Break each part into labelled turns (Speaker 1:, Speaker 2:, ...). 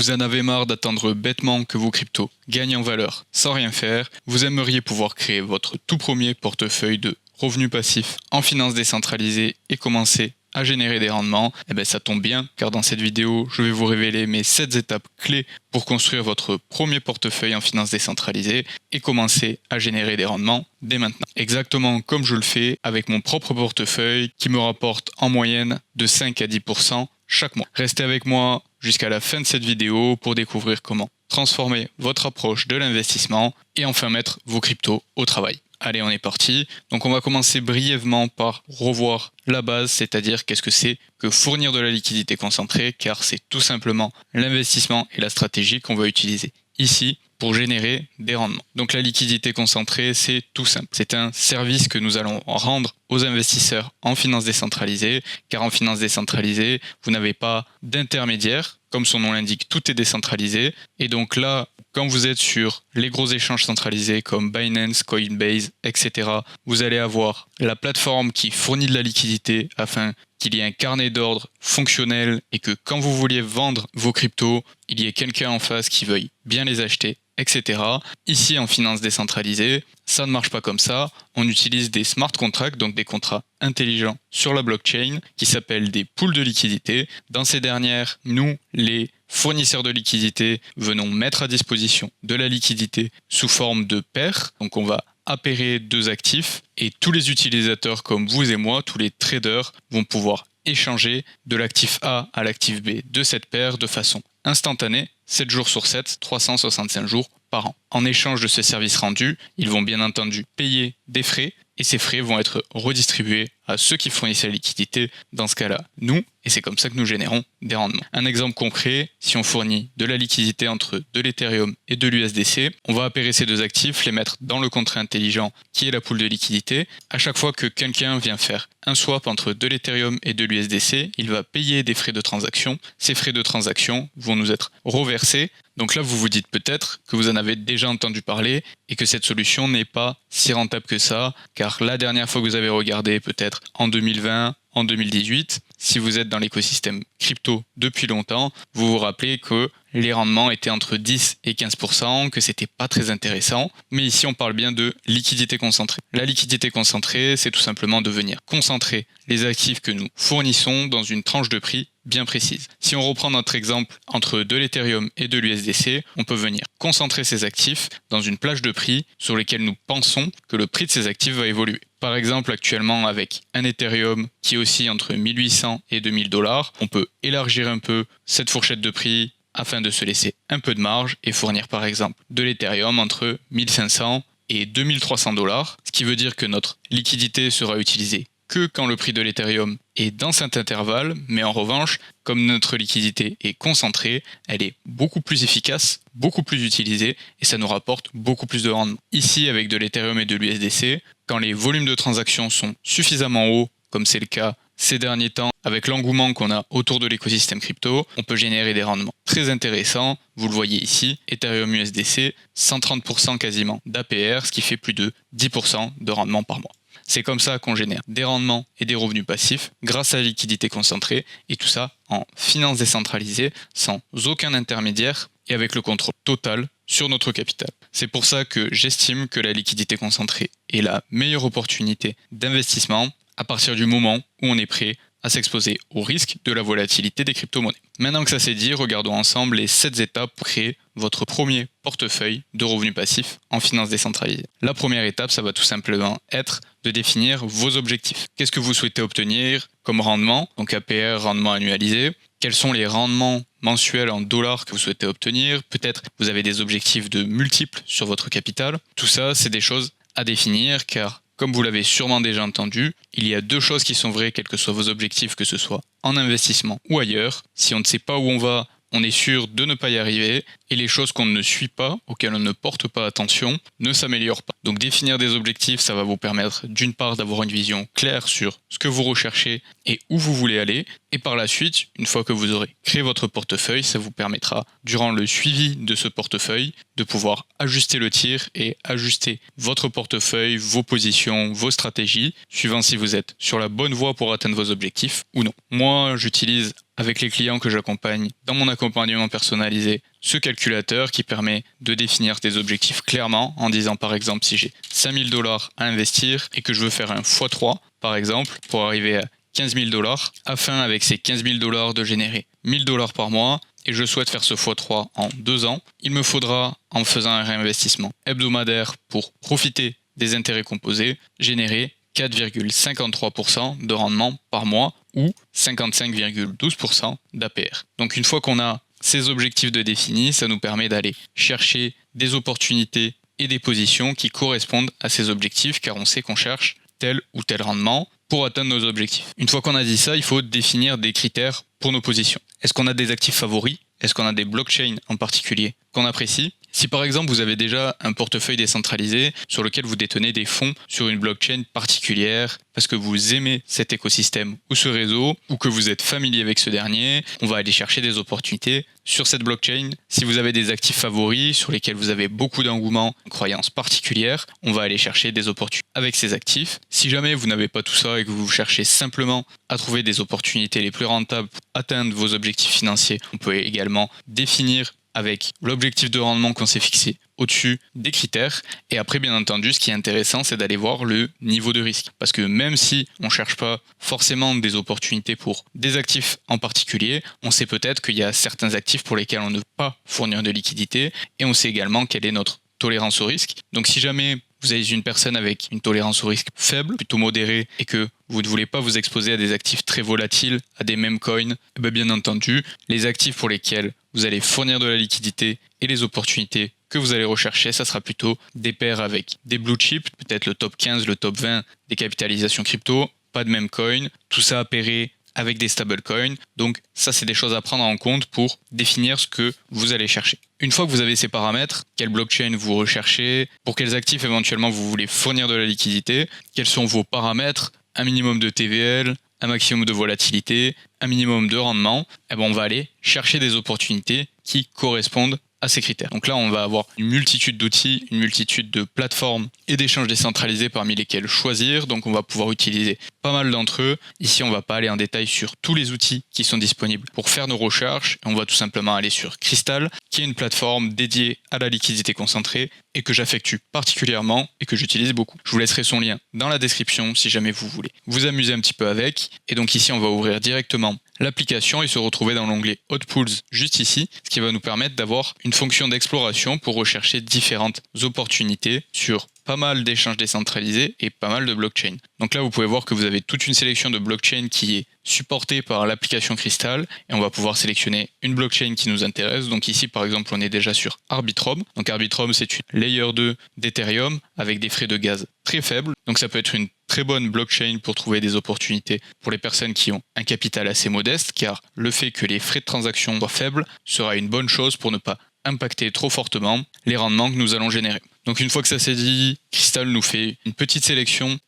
Speaker 1: Vous en avez marre d'attendre bêtement que vos cryptos gagnent en valeur sans rien faire. Vous aimeriez pouvoir créer votre tout premier portefeuille de revenus passifs en finance décentralisée et commencer à générer des rendements. Et bien ça tombe bien car dans cette vidéo, je vais vous révéler mes 7 étapes clés pour construire votre premier portefeuille en finance décentralisée et commencer à générer des rendements dès maintenant. Exactement comme je le fais avec mon propre portefeuille qui me rapporte en moyenne de 5 à 10% chaque mois. Restez avec moi jusqu'à la fin de cette vidéo pour découvrir comment transformer votre approche de l'investissement et enfin mettre vos cryptos au travail. Allez, on est parti. Donc on va commencer brièvement par revoir la base, c'est-à-dire qu'est-ce que c'est que fournir de la liquidité concentrée, car c'est tout simplement l'investissement et la stratégie qu'on va utiliser ici pour générer des rendements. Donc la liquidité concentrée, c'est tout simple. C'est un service que nous allons rendre aux investisseurs en finance décentralisée, car en finance décentralisée, vous n'avez pas d'intermédiaire. Comme son nom l'indique, tout est décentralisé. Et donc là, quand vous êtes sur les gros échanges centralisés comme Binance, Coinbase, etc., vous allez avoir la plateforme qui fournit de la liquidité afin qu'il y ait un carnet d'ordre fonctionnel et que quand vous vouliez vendre vos cryptos, il y ait quelqu'un en face qui veuille bien les acheter, etc. Ici, en finance décentralisée, ça ne marche pas comme ça. On utilise des smart contracts, donc des contrats intelligents sur la blockchain, qui s'appellent des pools de liquidité. Dans ces dernières, nous, les fournisseurs de liquidité, venons mettre à disposition de la liquidité sous forme de paires. Donc on va appairer deux actifs et tous les utilisateurs comme vous et moi, tous les traders, vont pouvoir échanger de l'actif A à l'actif B de cette paire de façon instantanée, 7 jours sur 7, 365 jours par an. En échange de ce service rendu, ils vont bien entendu payer des frais et ces frais vont être redistribués à ceux qui fournissent la liquidité, dans ce cas-là, nous, et c'est comme ça que nous générons des rendements. Un exemple concret, si on fournit de la liquidité entre de l'Ethereum et de l'USDC, on va appairer ces deux actifs, les mettre dans le contrat intelligent qui est la pool de liquidité. À chaque fois que quelqu'un vient faire un swap entre de l'Ethereum et de l'USDC, il va payer des frais de transaction. Ces frais de transaction vont nous être reversés. Donc là, vous vous dites peut-être que vous en avez déjà entendu parler et que cette solution n'est pas si rentable que ça, car la dernière fois que vous avez regardé, peut-être en 2020, en 2018, si vous êtes dans l'écosystème crypto depuis longtemps, vous vous rappelez que les rendements étaient entre 10 et 15%, que c'était pas très intéressant. Mais ici, on parle bien de liquidité concentrée. La liquidité concentrée, c'est tout simplement de venir concentrer les actifs que nous fournissons dans une tranche de prix bien précise. Si on reprend notre exemple entre de l'Ethereum et de l'USDC, on peut venir concentrer ces actifs dans une plage de prix sur lesquels nous pensons que le prix de ces actifs va évoluer. Par exemple, actuellement, avec un Ethereum qui oscille entre 1800 et 2000 $, on peut élargir un peu cette fourchette de prix afin de se laisser un peu de marge et fournir par exemple de l'Ethereum entre 1500 et 2300 $, ce qui veut dire que notre liquidité sera utilisée que quand le prix de l'Ethereum est dans cet intervalle, mais en revanche, comme notre liquidité est concentrée, elle est beaucoup plus efficace, beaucoup plus utilisée, et ça nous rapporte beaucoup plus de rendement. Ici, avec de l'Ethereum et de l'USDC, quand les volumes de transactions sont suffisamment hauts, comme c'est le cas ces derniers temps, avec l'engouement qu'on a autour de l'écosystème crypto, on peut générer des rendements très intéressants. Vous le voyez ici, Ethereum USDC, 130% quasiment d'APR, ce qui fait plus de 10% de rendement par mois. C'est comme ça qu'on génère des rendements et des revenus passifs grâce à la liquidité concentrée et tout ça en finance décentralisée sans aucun intermédiaire et avec le contrôle total sur notre capital. C'est pour ça que j'estime que la liquidité concentrée est la meilleure opportunité d'investissement à partir du moment où on est prêt à s'exposer au risque de la volatilité des crypto-monnaies. Maintenant que ça c'est dit, regardons ensemble les 7 étapes pour créer votre premier portefeuille de revenus passifs en finance décentralisée. La première étape, ça va tout simplement être de définir vos objectifs. Qu'est-ce que vous souhaitez obtenir comme rendement, donc APR, rendement annualisé? Quels sont les rendements mensuels en dollars que vous souhaitez obtenir? Peut-être vous avez des objectifs de multiples sur votre capital. Tout ça, c'est des choses à définir car comme vous l'avez sûrement déjà entendu, il y a deux choses qui sont vraies, quels que soient vos objectifs, que ce soit en investissement ou ailleurs. Si on ne sait pas où on va, on est sûr de ne pas y arriver et les choses qu'on ne suit pas, auxquelles on ne porte pas attention, ne s'améliorent pas. Donc définir des objectifs, ça va vous permettre d'une part d'avoir une vision claire sur ce que vous recherchez et où vous voulez aller. Et par la suite, une fois que vous aurez créé votre portefeuille, ça vous permettra, durant le suivi de ce portefeuille, de pouvoir ajuster le tir et ajuster votre portefeuille, vos positions, vos stratégies, suivant si vous êtes sur la bonne voie pour atteindre vos objectifs ou non. Moi, j'utilise avec les clients que j'accompagne dans mon accompagnement personnalisé ce calculateur qui permet de définir des objectifs clairement en disant par exemple si j'ai 5000 $ à investir et que je veux faire un x3 par exemple pour arriver à 15 000 $ afin avec ces 15 000 $ de générer 1000 $ par mois et je souhaite faire ce x3 en 2 ans, il me faudra en faisant un réinvestissement hebdomadaire pour profiter des intérêts composés générer 4,53% de rendement par mois ou 55,12% d'APR. Donc une fois qu'on a ces objectifs de définis, ça nous permet d'aller chercher des opportunités et des positions qui correspondent à ces objectifs car on sait qu'on cherche tel ou tel rendement pour atteindre nos objectifs. Une fois qu'on a dit ça, il faut définir des critères pour nos positions. Est-ce qu'on a des actifs favoris? Est-ce qu'on a des blockchains en particulier qu'on apprécie? Si par exemple vous avez déjà un portefeuille décentralisé sur lequel vous détenez des fonds sur une blockchain particulière parce que vous aimez cet écosystème ou ce réseau ou que vous êtes familier avec ce dernier, on va aller chercher des opportunités sur cette blockchain. Si vous avez des actifs favoris sur lesquels vous avez beaucoup d'engouement, une croyance particulière, on va aller chercher des opportunités avec ces actifs. Si jamais vous n'avez pas tout ça et que vous cherchez simplement à trouver des opportunités les plus rentables pour atteindre vos objectifs financiers, on peut également définir avec l'objectif de rendement qu'on s'est fixé au-dessus des critères. Et après, bien entendu, ce qui est intéressant, c'est d'aller voir le niveau de risque. Parce que même si on ne cherche pas forcément des opportunités pour des actifs en particulier, on sait peut-être qu'il y a certains actifs pour lesquels on ne peut pas fournir de liquidité et on sait également quelle est notre tolérance au risque. Donc si jamais vous êtes une personne avec une tolérance au risque faible, plutôt modérée, et que vous ne voulez pas vous exposer à des actifs très volatiles, à des meme coins, bien entendu, les actifs pour lesquels vous allez fournir de la liquidité et les opportunités que vous allez rechercher, ça sera plutôt des paires avec des blue chips, peut-être le top 15, le top 20 des capitalisations crypto, pas de meme coin, tout ça appairé avec des stablecoins. Donc ça, c'est des choses à prendre en compte pour définir ce que vous allez chercher. Une fois que vous avez ces paramètres, quelle blockchain vous recherchez, pour quels actifs éventuellement vous voulez fournir de la liquidité, quels sont vos paramètres, un minimum de TVL, un maximum de volatilité, un minimum de rendement, on va aller chercher des opportunités qui correspondent à ces critères. Donc là, on va avoir une multitude d'outils, une multitude de plateformes et d'échanges décentralisés parmi lesquels choisir. Donc on va pouvoir utiliser pas mal d'entre eux. Ici, on ne va pas aller en détail sur tous les outils qui sont disponibles pour faire nos recherches. On va tout simplement aller sur Crystal, qui est une plateforme dédiée à la liquidité concentrée et que j'affectue particulièrement et que j'utilise beaucoup. Je vous laisserai son lien dans la description si jamais vous voulez vous amuser un petit peu avec. Et donc ici, on va ouvrir directement l'application et se retrouver dans l'onglet Hot Pools juste ici, ce qui va nous permettre d'avoir une fonction d'exploration pour rechercher différentes opportunités sur pas mal d'échanges décentralisés et pas mal de blockchains. Donc là, vous pouvez voir que vous avez toute une sélection de blockchains qui est supportée par l'application Crystal et on va pouvoir sélectionner une blockchain qui nous intéresse. Donc ici, par exemple, on est déjà sur Arbitrum. Donc Arbitrum, c'est une layer 2 d'Ethereum avec des frais de gaz très faibles. Donc ça peut être une très bonne blockchain pour trouver des opportunités pour les personnes qui ont un capital assez modeste, car le fait que les frais de transaction soient faibles sera une bonne chose pour ne pas impacter trop fortement les rendements que nous allons générer. Donc une fois que ça s'est dit, Crystal nous fait une petite sélection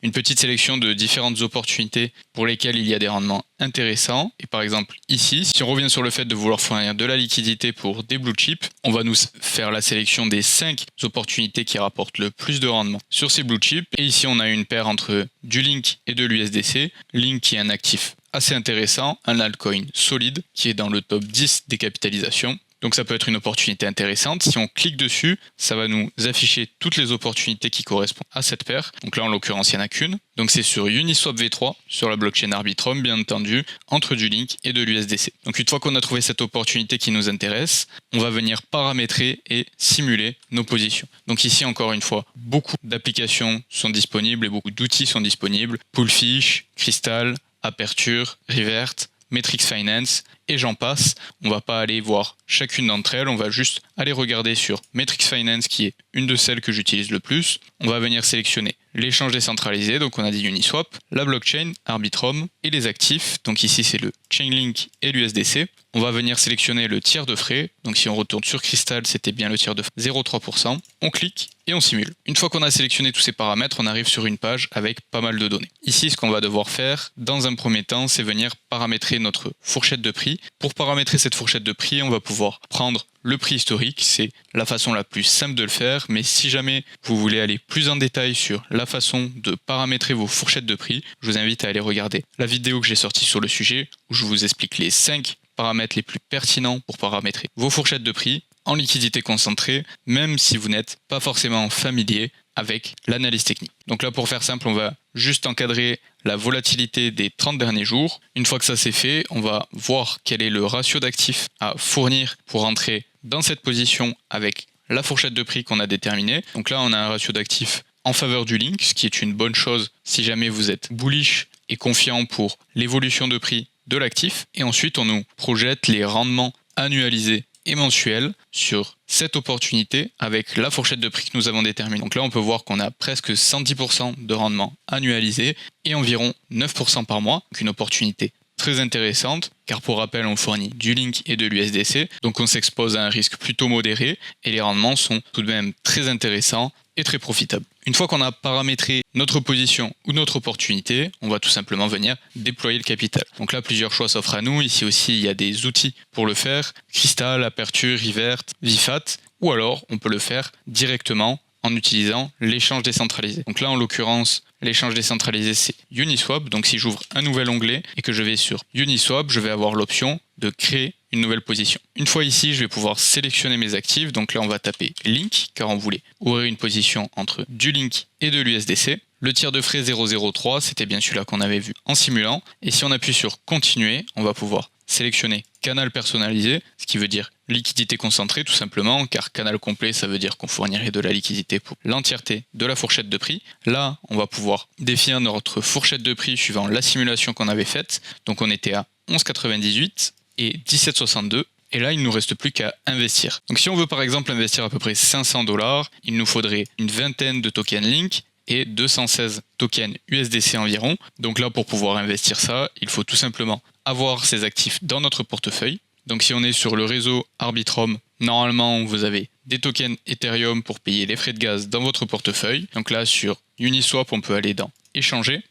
Speaker 1: de différentes opportunités pour lesquelles il y a des rendements intéressants. Et par exemple ici, si on revient sur le fait de vouloir fournir de la liquidité pour des blue chips, on va nous faire la sélection des 5 opportunités qui rapportent le plus de rendement sur ces blue chips. Et ici on a une paire entre du Link et de l'USDC. Link qui est un actif assez intéressant, un altcoin solide qui est dans le top 10 des capitalisations. Donc ça peut être une opportunité intéressante. Si on clique dessus, ça va nous afficher toutes les opportunités qui correspondent à cette paire. Donc là, en l'occurrence, il n'y en a qu'une. Donc c'est sur Uniswap V3, sur la blockchain Arbitrum, bien entendu, entre du Link et de l'USDC. Donc une fois qu'on a trouvé cette opportunité qui nous intéresse, on va venir paramétrer et simuler nos positions. Donc ici, encore une fois, beaucoup d'applications sont disponibles et beaucoup d'outils sont disponibles. Poolfish, Crystal, Aperture, Revert, Metrix Finance et j'en passe. On va pas aller voir chacune d'entre elles, on va juste aller regarder sur Metrix Finance qui est une de celles que j'utilise le plus. On va venir sélectionner l'échange décentralisé, donc on a dit Uniswap, la blockchain, Arbitrum et les actifs. Donc ici c'est le Chainlink et l'USDC. On va venir sélectionner le tiers de frais. Donc si on retourne sur Crystal, c'était bien le tiers de frais 0,3%. On clique et on simule. Une fois qu'on a sélectionné tous ces paramètres, on arrive sur une page avec pas mal de données. Ici, ce qu'on va devoir faire, dans un premier temps, c'est venir paramétrer notre fourchette de prix. Pour paramétrer cette fourchette de prix, on va pouvoir prendre le prix historique, c'est la façon la plus simple de le faire, mais si jamais vous voulez aller plus en détail sur la façon de paramétrer vos fourchettes de prix, je vous invite à aller regarder la vidéo que j'ai sortie sur le sujet, où je vous explique les 5 paramètres les plus pertinents pour paramétrer vos fourchettes de prix en liquidité concentrée, même si vous n'êtes pas forcément familier avec l'analyse technique. Donc là, pour faire simple, on va juste encadrer la volatilité des 30 derniers jours. Une fois que ça c'est fait, on va voir quel est le ratio d'actifs à fournir pour entrer dans cette position avec la fourchette de prix qu'on a déterminée. Donc là, on a un ratio d'actifs en faveur du link, ce qui est une bonne chose si jamais vous êtes bullish et confiant pour l'évolution de prix de l'actif. Et ensuite, on nous projette les rendements annualisés et mensuels sur cette opportunité avec la fourchette de prix que nous avons déterminée. Donc là, on peut voir qu'on a presque 110% de rendement annualisé et environ 9% par mois. Donc une opportunité très intéressante, car pour rappel, on fournit du Link et de l'USDC, donc on s'expose à un risque plutôt modéré et les rendements sont tout de même très intéressants et très profitables. Une fois qu'on a paramétré notre position ou notre opportunité, on va tout simplement venir déployer le capital. Donc là, plusieurs choix s'offrent à nous. Ici aussi, il y a des outils pour le faire. Crystal, Aperture, Revert, Vifat. Ou alors, on peut le faire directement en utilisant l'échange décentralisé. Donc là, en l'occurrence, l'échange décentralisé, c'est Uniswap. Donc si j'ouvre un nouvel onglet et que je vais sur Uniswap, je vais avoir l'option de créer une nouvelle position. Une fois ici, je vais pouvoir sélectionner mes actifs. Donc là, on va taper Link, car on voulait ouvrir une position entre du Link et de l'USDC. Le tiers de frais 003, c'était bien celui-là qu'on avait vu en simulant. Et si on appuie sur Continuer, on va pouvoir sélectionner Canal personnalisé, ce qui veut dire liquidité concentrée tout simplement, car canal complet, ça veut dire qu'on fournirait de la liquidité pour l'entièreté de la fourchette de prix. Là, on va pouvoir définir notre fourchette de prix suivant la simulation qu'on avait faite. Donc on était à 11,98 et 17,62. Et là, il ne nous reste plus qu'à investir. Donc si on veut par exemple investir à peu près 500 $, il nous faudrait une vingtaine de tokens Link et 216 tokens USDC environ. Donc là, pour pouvoir investir ça, il faut tout simplement avoir ces actifs dans notre portefeuille. Donc si on est sur le réseau Arbitrum, normalement vous avez des tokens Ethereum pour payer les frais de gaz dans votre portefeuille. Donc là sur Uniswap, on peut aller dans échanger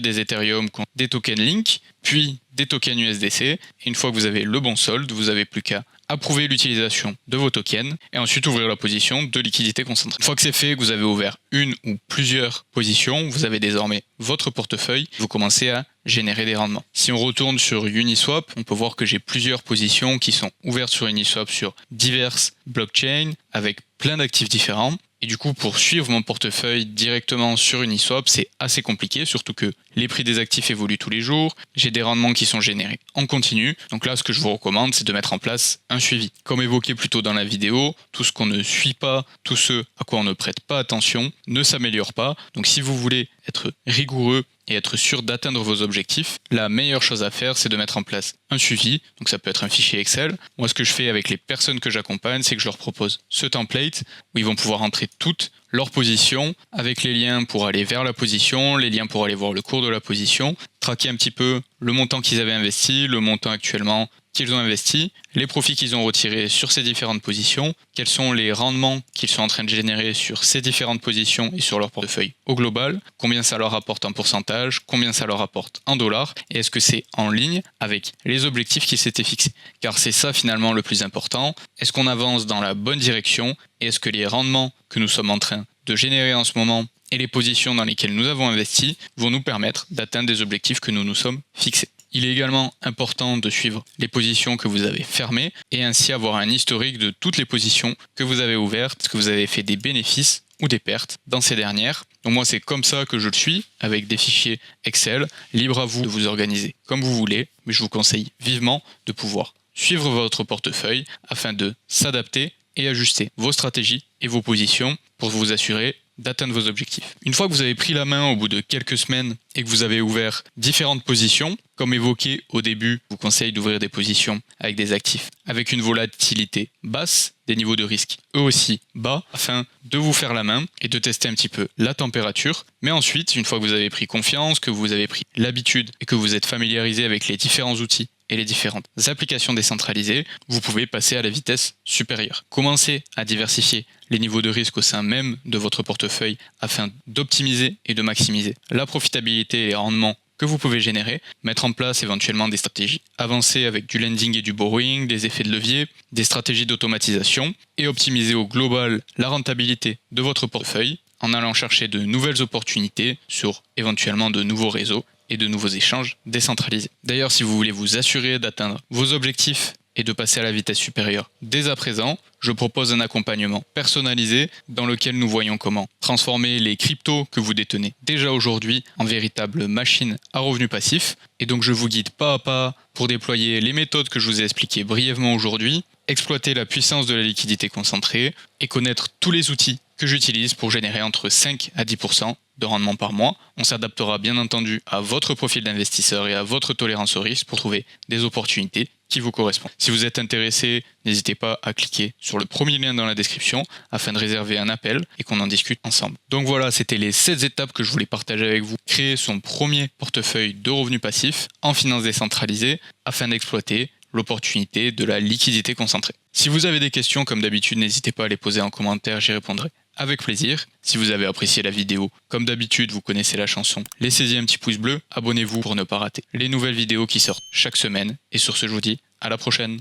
Speaker 1: des Ethereum contre des tokens Link, puis des tokens USDC. Et une fois que vous avez le bon solde, vous n'avez plus qu'à approuver l'utilisation de vos tokens et ensuite ouvrir la position de liquidité concentrée. Une fois que c'est fait, que vous avez ouvert une ou plusieurs positions, vous avez désormais votre portefeuille, vous commencez à générer des rendements. Si on retourne sur Uniswap, on peut voir que j'ai plusieurs positions qui sont ouvertes sur Uniswap sur diverses blockchains avec plein d'actifs différents. Et du coup, pour suivre mon portefeuille directement sur Uniswap, c'est assez compliqué, surtout que les prix des actifs évoluent tous les jours, j'ai des rendements qui sont générés en continu. Donc là, ce que je vous recommande, c'est de mettre en place un suivi. Comme évoqué plus tôt dans la vidéo, tout ce qu'on ne suit pas, tout ce à quoi on ne prête pas attention, ne s'améliore pas. Donc si vous voulez être rigoureux et être sûr d'atteindre vos objectifs, la meilleure chose à faire, c'est de mettre en place un suivi. Donc ça peut être un fichier Excel. Moi, ce que je fais avec les personnes que j'accompagne, c'est que je leur propose ce template où ils vont pouvoir entrer toutes leurs positions avec les liens pour aller vers la position, les liens pour aller voir le cours de la position, traquer un petit peu le montant qu'ils avaient investi, le montant actuellement qu'ils ont investi, les profits qu'ils ont retirés sur ces différentes positions, quels sont les rendements qu'ils sont en train de générer sur ces différentes positions et sur leur portefeuille au global, combien ça leur apporte en pourcentage, combien ça leur apporte en dollars, et est-ce que c'est en ligne avec les objectifs qui s'étaient fixés. Car c'est ça finalement le plus important, est-ce qu'on avance dans la bonne direction, et est-ce que les rendements que nous sommes en train de générer en ce moment et les positions dans lesquelles nous avons investi vont nous permettre d'atteindre des objectifs que nous nous sommes fixés. Il est également important de suivre les positions que vous avez fermées et ainsi avoir un historique de toutes les positions que vous avez ouvertes, que vous avez fait des bénéfices ou des pertes dans ces dernières. Donc moi, c'est comme ça que je le suis, avec des fichiers Excel. Libre à vous de vous organiser comme vous voulez, mais je vous conseille vivement de pouvoir suivre votre portefeuille afin de s'adapter et ajuster vos stratégies et vos positions pour vous assurer d'atteindre vos objectifs. Une fois que vous avez pris la main au bout de quelques semaines et que vous avez ouvert différentes positions, comme évoqué au début, je vous conseille d'ouvrir des positions avec des actifs avec une volatilité basse, des niveaux de risque eux aussi bas, afin de vous faire la main et de tester un petit peu la température. Mais ensuite, une fois que vous avez pris confiance, que vous avez pris l'habitude et que vous êtes familiarisé avec les différents outils et les différentes applications décentralisées, vous pouvez passer à la vitesse supérieure. Commencez à diversifier les niveaux de risque au sein même de votre portefeuille afin d'optimiser et de maximiser la profitabilité et les rendements que vous pouvez générer, mettre en place éventuellement des stratégies avancées avec du lending et du borrowing, des effets de levier, des stratégies d'automatisation et optimiser au global la rentabilité de votre portefeuille en allant chercher de nouvelles opportunités sur éventuellement de nouveaux réseaux et de nouveaux échanges décentralisés. D'ailleurs, si vous voulez vous assurer d'atteindre vos objectifs et de passer à la vitesse supérieure dès à présent, je propose un accompagnement personnalisé dans lequel nous voyons comment transformer les cryptos que vous détenez déjà aujourd'hui en véritables machines à revenus passifs. Et donc je vous guide pas à pas pour déployer les méthodes que je vous ai expliquées brièvement aujourd'hui, exploiter la puissance de la liquidité concentrée et connaître tous les outils que j'utilise pour générer entre 5 à 10% de rendement par mois. On s'adaptera bien entendu à votre profil d'investisseur et à votre tolérance au risque pour trouver des opportunités qui vous correspondent. Si vous êtes intéressé, n'hésitez pas à cliquer sur le premier lien dans la description afin de réserver un appel et qu'on en discute ensemble. Donc voilà, c'était les 7 étapes que je voulais partager avec vous. Créer son premier portefeuille de revenus passifs en finance décentralisée afin d'exploiter l'opportunité de la liquidité concentrée. Si vous avez des questions, comme d'habitude, n'hésitez pas à les poser en commentaire, j'y répondrai avec plaisir. Si vous avez apprécié la vidéo, comme d'habitude, vous connaissez la chanson, laissez-y un petit pouce bleu, abonnez-vous pour ne pas rater les nouvelles vidéos qui sortent chaque semaine. Et sur ce, je vous dis à la prochaine.